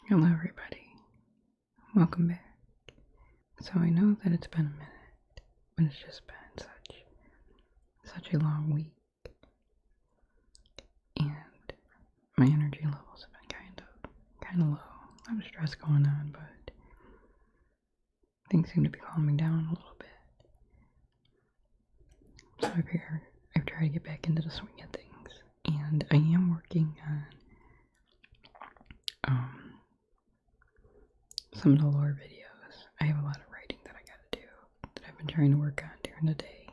Hello everybody, welcome back. So I know that it's been a minute, but it's just been such a long week, and my energy levels have been kind of low. A lot of stress going on, but things seem to be calming down a little bit. So I've tried to get back into the swing of things, and I am working on some of the lore videos. I have a lot of writing that I gotta do that I've been trying to work on during the day.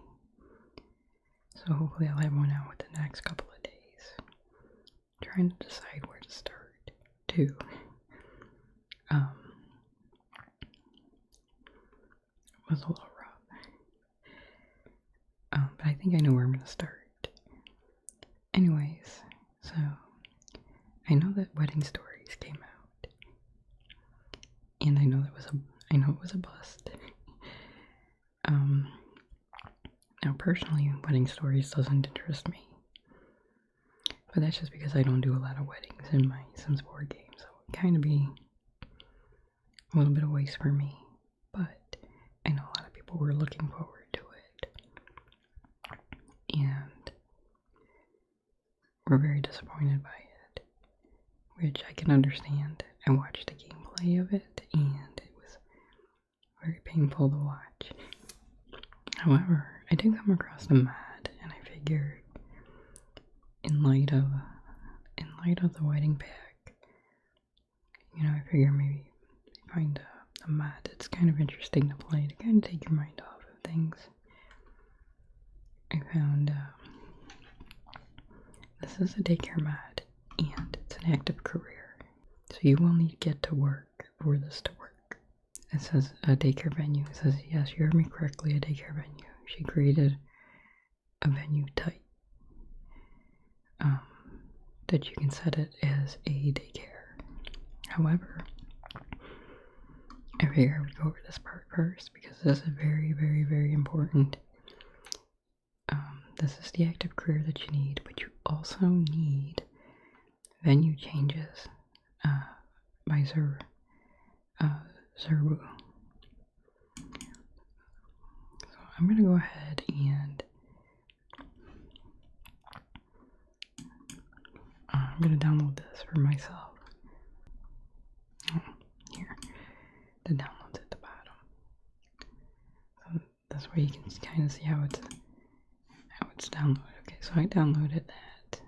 So hopefully I'll have one out within the next couple of days. Trying to decide where to start too. It was a little rough. But I think I know where I'm gonna start. Anyways, so I know that Wedding Stories came out. And I know it was a bust. Now personally, Wedding Stories doesn't interest me. But that's just because I don't do a lot of weddings in my Sims board game, so it would kind of be a little bit of waste for me. But I know a lot of people were looking forward to it. And were very disappointed by it. Which I can understand. I watched the gameplay of it, and it was very painful to watch. However, I did come across the mod, and I figured, in light of the wedding pack, I figure maybe find a mod that's kind of interesting to play to kind of take your mind off of things. I found this is a Daycare mod, and it's an active career. So you will need to get to work for this to work. It says a daycare venue. It says, yes, you heard me correctly, a daycare venue. She created a venue type that you can set it as a daycare. However, I figure I would go over this part first because this is very, very, very important. This is the active career that you need, but you also need venue changes by Zerbu. So I'm going to go ahead and I'm going to download this for myself. Here, the download's at the bottom. So this way you can kind of see how it's downloaded. Okay, so I downloaded that.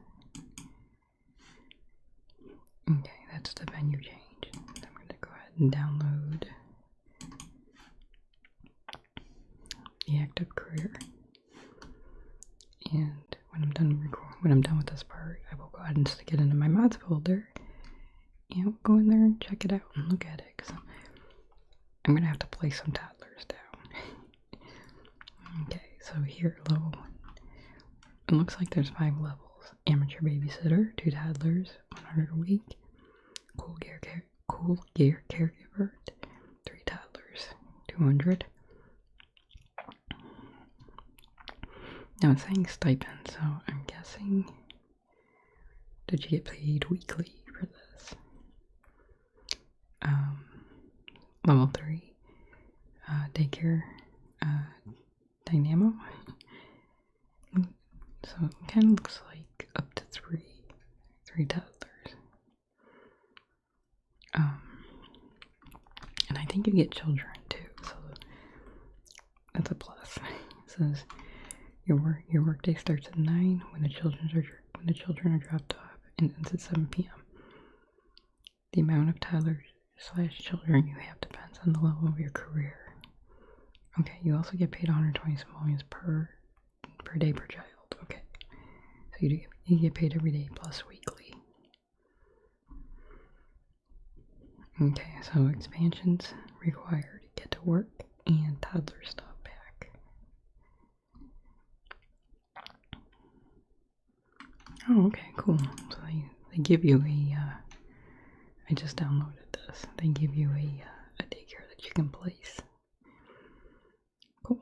Okay, that's the venue change. So I'm going to go ahead and download the active career. And when I'm done with this part, I will go ahead and stick it into my mods folder. And we'll go in there and check it out and look at it. Because I'm going to have to place some toddlers down. Okay, so here, level 1. It looks like there's 5 levels. Amateur babysitter, 2 toddlers, 100 a week. Cool gear caregiver, 3 toddlers, 200. Now it's saying stipend, so I'm guessing that you get paid weekly for this. Level 3, daycare, dynamo. So it kind of looks like up to 3 toddlers. And I think you get children too, so that's a plus. It says your workday starts at 9 when the children are dropped off and ends at 7 p.m. The amount of toddlers/children you have depends on the level of your career. Okay, you also get paid 120 simoleons per day per child. Okay, so you get paid every day plus weekly. Okay, so expansions required. Get to work and toddler stuff pack. Oh, okay, cool. So they give you I just downloaded this. They give you a daycare that you can place. Cool.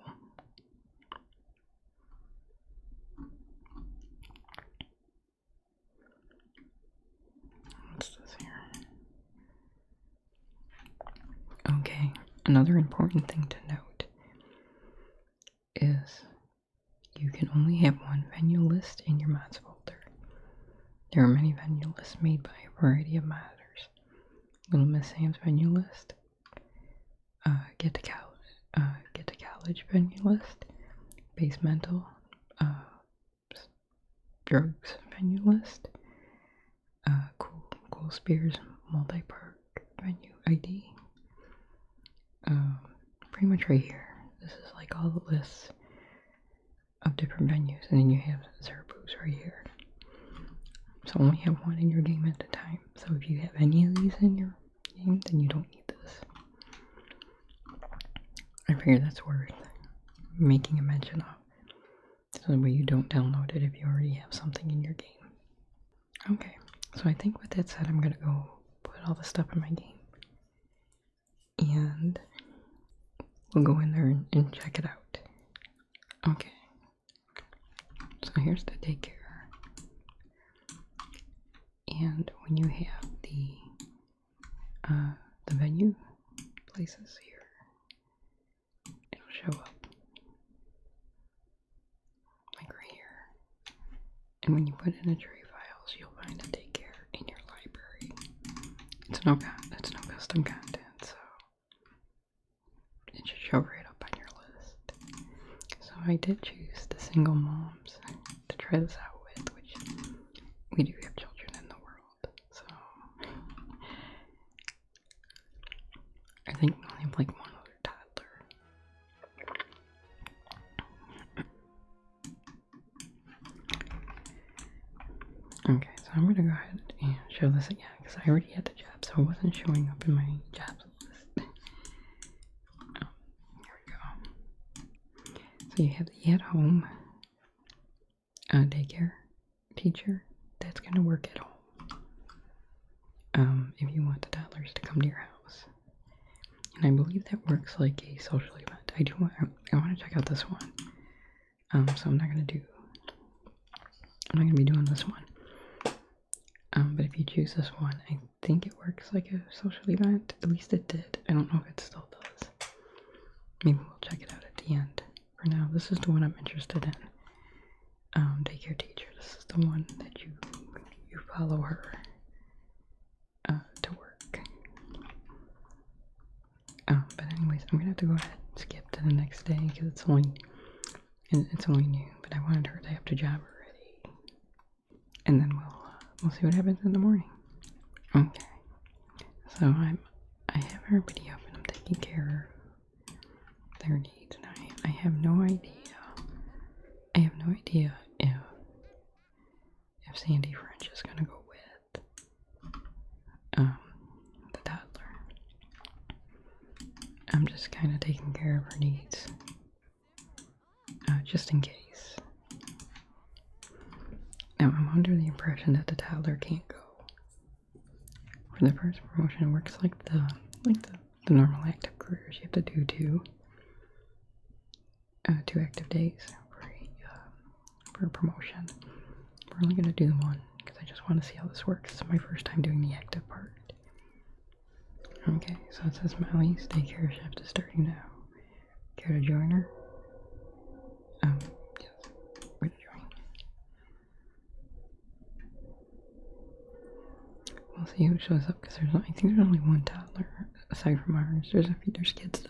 What's this here? another important thing to note is you can only have one venue list in your mods folder. There are many venue lists made by a variety of modders. Little Miss Sam's venue list, Get to College venue list, Basemental, Drugs venue list, Cool Spears multi-park venue ID. Pretty much right here. This is like all the lists of different venues, and then you have Zerboos right here. So only have one in your game at a time. So if you have any of these in your game, then you don't need this. I figure that's worth making a mention of, so that way you don't download it if you already have something in your game. Okay, so I think with that said, I'm gonna go put all the stuff in my game, and we'll go in there and check it out. Okay, so here's the daycare, and when you have the venue places here, it'll show up like right here, and when you put in a tray files, you'll find a daycare in your library. It's no custom content, so it should show right up on your list. So I did choose the single moms to try this out with, which we do have children in the world, so I think we only have like one other toddler. Okay, so I'm gonna go ahead and show this again because I already had the job, so it wasn't showing up in my jobs list. Here we go. So you have the at-home daycare teacher. That's gonna work at home. If you want the toddlers to come to your house, and I believe that works like a social event. I want to check out this one. So I'm not gonna be doing this one. But if you choose this one, I think it works like a social event. At least it did. I don't know if it still does. Maybe we'll check it out at the end. For now, this is the one I'm interested in. Daycare teacher. This is the one that you follow her to work. But anyways, I'm gonna have to go ahead and skip to the next day because it's only new. But I wanted her to have the job already, and then we'll see what happens in the morning. Okay, so I have everybody up and I'm taking care of their needs, and I have no idea. I have no idea if Sandy French is gonna go with the toddler. I'm just kind of taking care of her needs, just in case. Now I'm under the impression that the toddler can't go. For the first promotion, it works like the normal active careers. You have to do two active days for a promotion. We're only gonna do one because I just want to see how this works. It's my first time doing the active part. Okay, so it says Molly's daycare shift is starting now. Care to join her? Yes. Where to join? We'll see who shows up because I think there's only one toddler aside from ours. There's kids though,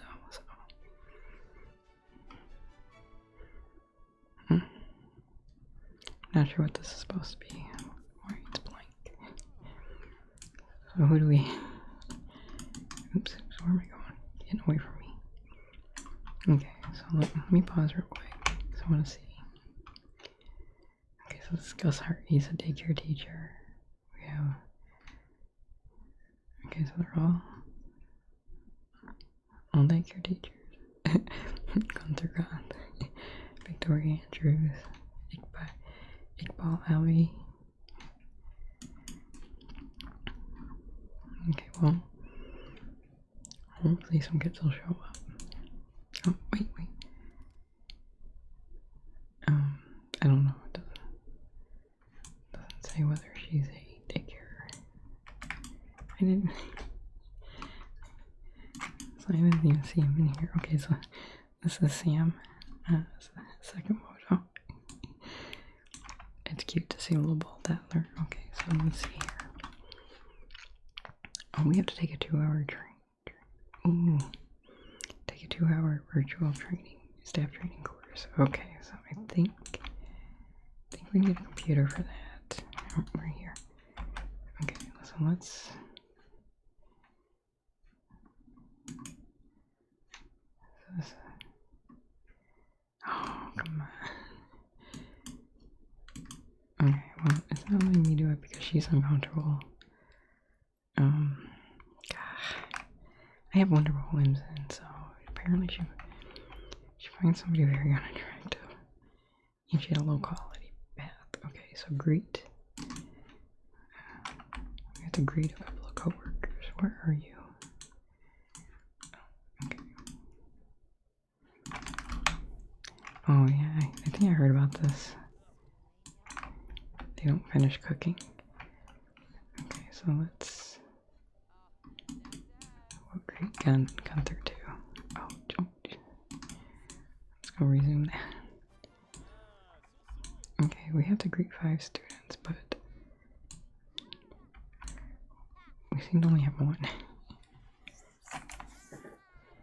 so. Not sure what this is supposed to be. Why it's blank. So who do we? Oops, where am I going? Getting away from me. Okay, so let me pause real quick because I want to see. Okay, so this is Gus Hart. He's a daycare teacher. We have. Okay, so they're all daycare teachers. Gunther Gant, Victoria Andrews, Iqbal Ali. Okay, well, hopefully some kids will show up. Oh, wait. I don't know. It doesn't say whether she's a daycare. I didn't. So I didn't even see him in here. Okay, so this is Sam. Second photo. It's cute to see a little bald antler. Okay, so let me see here. Oh, we have to take a 2-hour train. Ooh. Take a 2-hour virtual training, staff training course. Okay, so I think we need a computer for that. Oh, we're here. Okay, so let's. Oh, come on. Okay, well, it's not letting me do it because she's uncomfortable. I have wonderful whims in, so apparently she finds somebody very unattractive. And she had a low quality bath. Okay, so greet. We have to greet a couple of coworkers. Where are you? Okay. Oh yeah, I think I heard about this. They don't finish cooking. Okay, so let's. What great Gunther too. Oh, let's go resume that. Okay, we have to greet 5 students, but we seem to only have 1.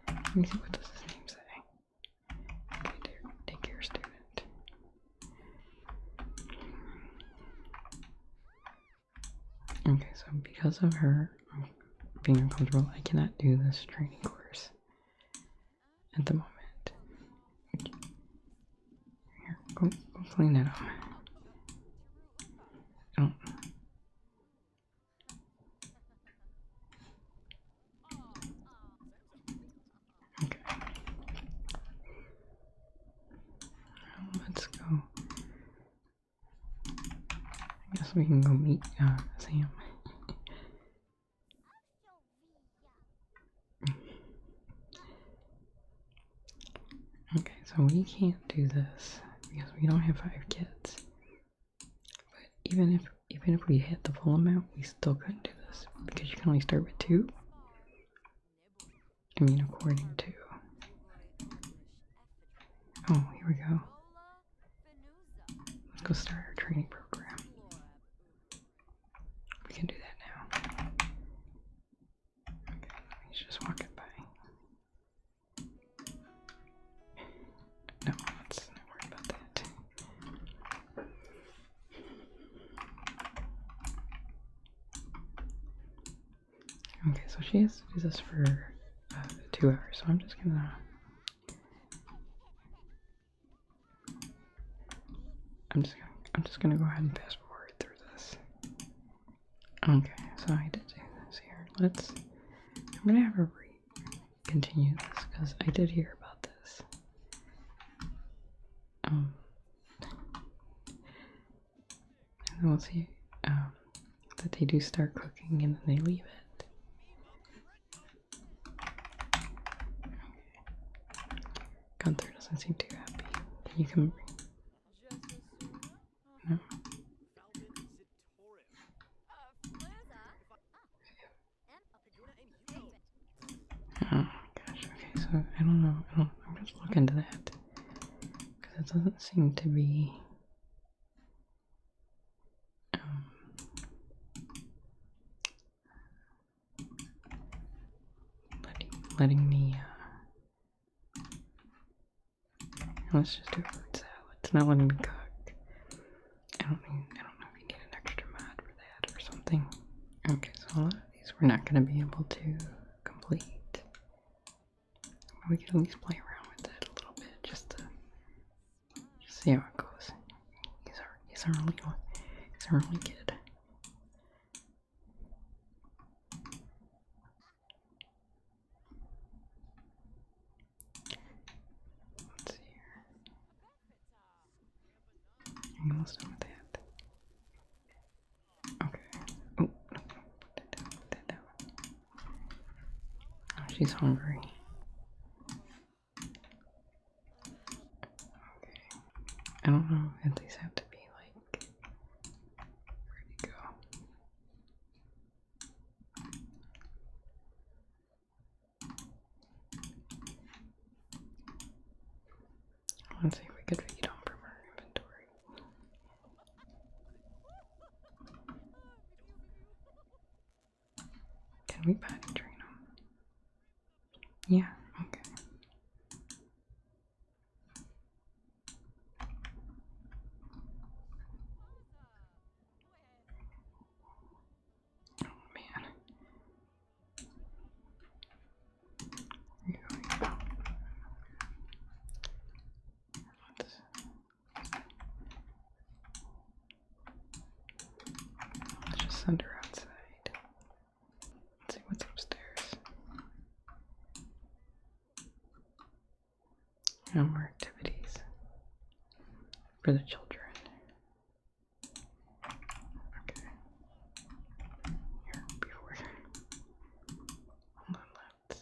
Let me see, what does his name say? Daycare student. Okay, so because of her being uncomfortable, I cannot do this training course at the moment. Here, go clean that up. Oh. Okay. Let's go. I guess we can go meet Sam. Okay, so we can't do this because we don't have 5 kids. But even if we hit the full amount, we still couldn't do this because you can only start with 2. I mean, according to. Oh, here we go. Let's go start our training program. We can do that now. Okay, he's just walking by. No, let's not worry about that. Okay, so she has to do this for 2 hours, so I'm just gonna. I'm just gonna go ahead and fast forward through this. Okay, so I did do this here. I'm gonna have her continue this because I did hear about this. And then we'll see that they do start cooking and then they leave it. Gunther doesn't seem too happy. Can you come? No. Oh gosh, okay, so I don't know. I'm gonna look into that. Because it doesn't seem to be letting me let's just do a fruit salad. It's not letting me cook. I don't know if you need an extra mod for that or something. Okay, so a lot of these we're not gonna be able to complete. We can at least play around with it a little bit just to see how it goes. He's our only kid. Let's see here. Are you almost done with that? Okay. Oh, no. Put that down. Oh, she's hungry. Okay. I don't know if these have to be like ready to go. Let's see if we could feed them from our inventory. Can we potty train them? Yeah, okay. Oh man. Here we go. Let's just send her outside. Let's see what's upstairs. No more activities for the children. Okay. Here, before. Hold on, let's.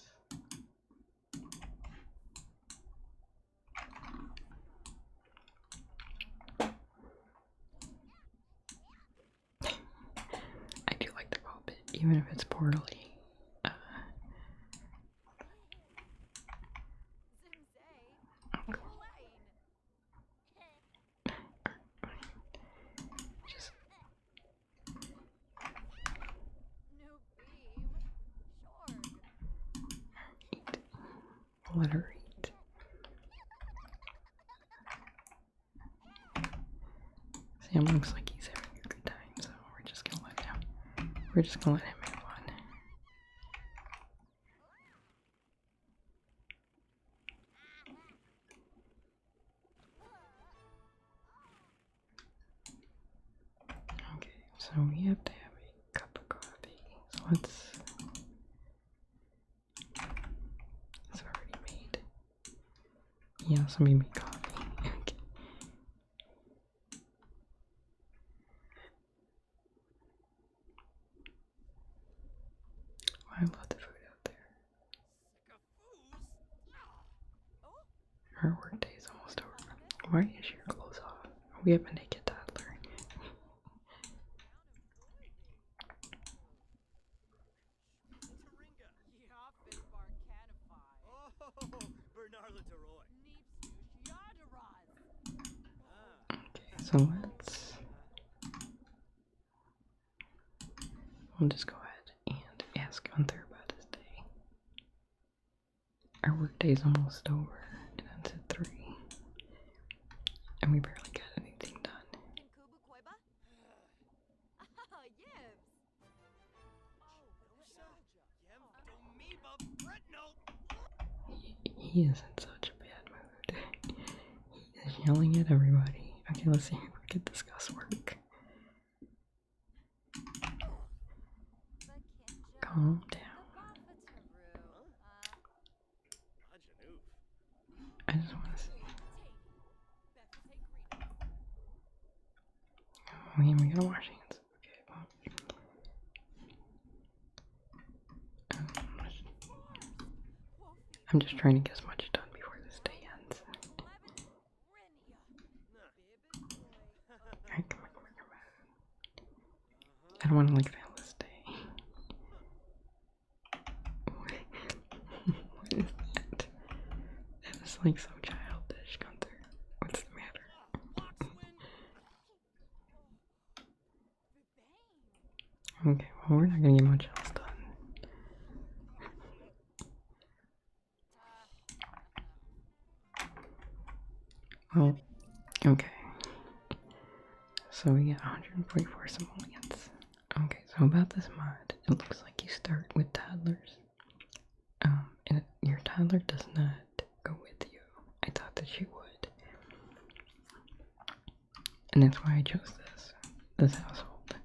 I do like the pulpit, even if it's poorly. Just eat. Let her eat. Sam looks like he's having a good time, so we're just gonna let him. We're just gonna let him have fun. Okay, so we have to have a cup of coffee. So let's. It's already made. Yeah, somebody made coffee. Okay. Oh, I love the food out there. Our work day is almost over. Why is your clothes off? We have a naked toddler. Okay, so let's. We'll just go ahead and ask Gunther about his day. Our work day is almost over. It ends at 3. And we barely got anything done. He is in such a bad mood. He is yelling at everybody. Okay, let's see if we can discuss work. Calm down. I just want to see. Oh, yeah, we gotta wash hands. Okay, well. I'm just trying to get as much done before this day ends. Alright, come on. I don't want to like fail this day. What is that? That is like so childish, Gunther. What's the matter? Okay, well, we're not gonna get much else done. Well, okay. So we get 144 simoleons. Okay, so about this mod, it looks like you start with toddlers. And your toddler does not go with you. I thought that she would. And that's why I chose this household.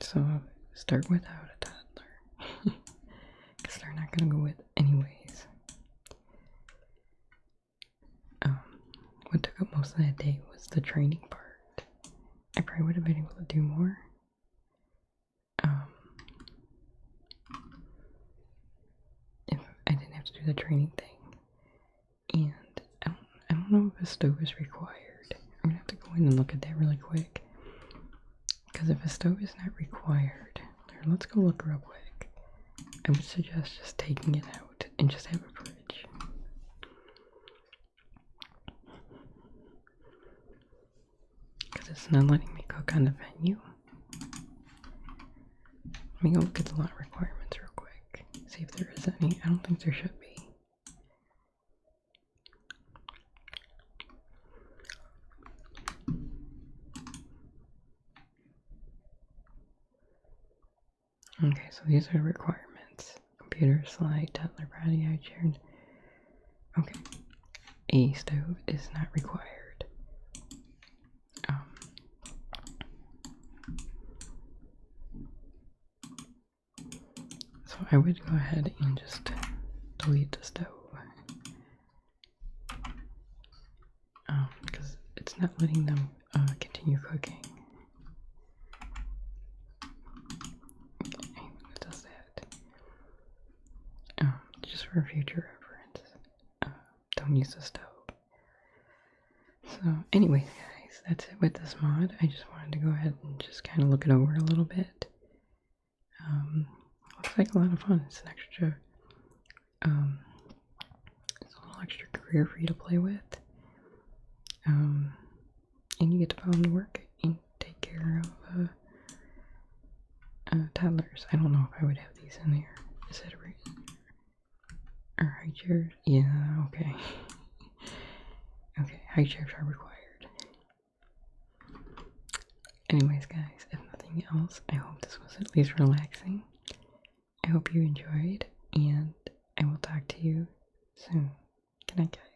So start without a toddler. Because they're not gonna go with anyways. What took up most of that day was the training part. I probably would have been able to do more. If I didn't have to do the training thing. And I don't know if a stove is required. I'm gonna have to go in and look at that really quick. Because if a stove is not required, let's go look real quick. I would suggest just taking it out and just have a fridge. it's not letting me cook on the menu. Let me go look at the lot requirements real quick. See if there is any. I don't think there should be. Okay, so these are the requirements. Computer, slide, toddler body, eye chair. Okay. A stove is not required. So I would go ahead and just delete the stove. Because it's not letting them continue cooking. Okay, it does that. Just for future reference. Don't use the stove. So anyways guys, that's it with this mod. I just wanted to go ahead and just kind of look it over a little bit. Looks like a lot of fun. It's an extra, it's a little extra career for you to play with. And you get to follow the work and take care of toddlers. I don't know if I would have these in there. Is that a reason? Or high chairs? Yeah, okay. Okay, high chairs are required. Anyways, guys, if nothing else, I hope this was at least relaxing. I hope you enjoyed, and I will talk to you soon. Good night, guys.